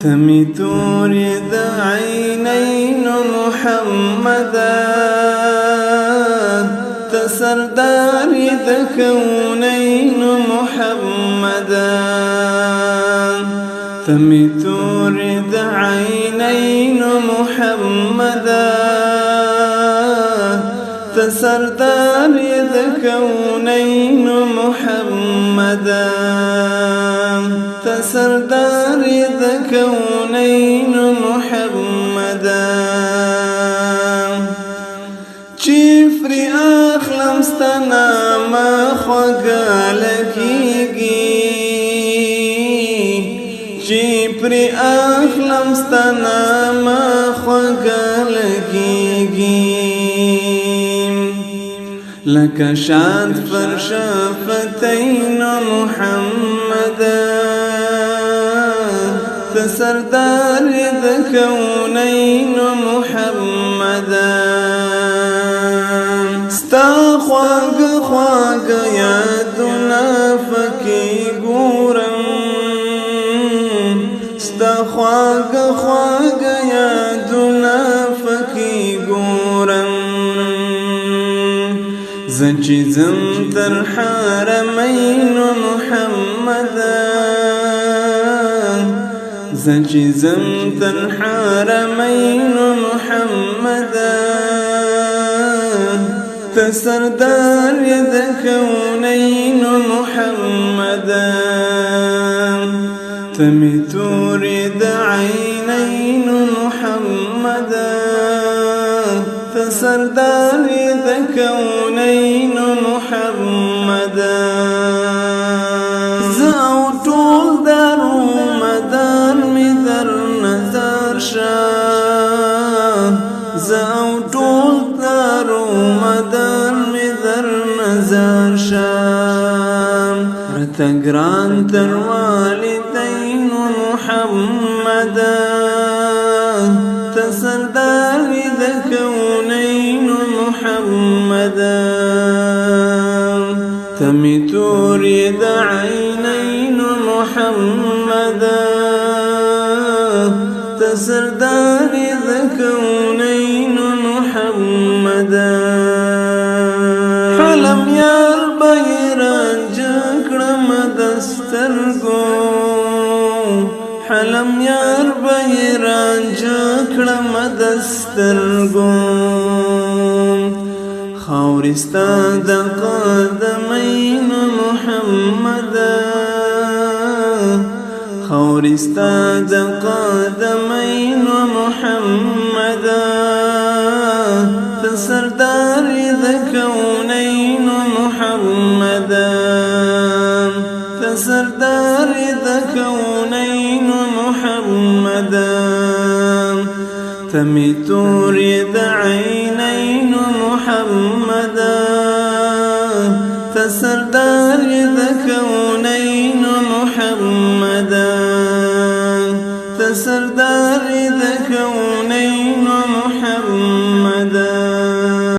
تمي تورد عينين محمدا تسردار ذا كونين محمدا تمي تورد عينين محمدا تسردار ذا كونين محمدا تسردار ذا كونين محمدا چیفری اخلم ستنا ما خوگا لگیگی چیفری اخلم ستنا ما خوگا لگیگی لك شاد فرشافتين محمدا تسردار ذا كونين محمدا ستا خواگ خواگ یادنا فکی گورم ستا خواگ خواگ یادنا فکی گورم زنچی زم تر حرمین محمدا زنچی زم تر حرمین محمدا تسردار ذا كونين محمدا تمي تورد عينين محمدا تسردار ذا كونين محمدا زاو طول دارو مدار مدر نظر شاه زاو طول دارو مدار مدر نظر شاه رتقران تر والدين محمدا تسردار ذا كونين محمدا تمي تورد عينين محمدا تسردار ذا كونين محمدا حلم يار بيران جكرم دسترگو حلم يار بيران جكرم دسترگو خاورستا دا قدمين محمدا خاورستا دا قدمين محمدا تسردار ذا كونين محمدا تسردار ذا كونين محمدا تمي تورد عينين محمدا تسردار ذا كونين محمدا تسردار ذا كونين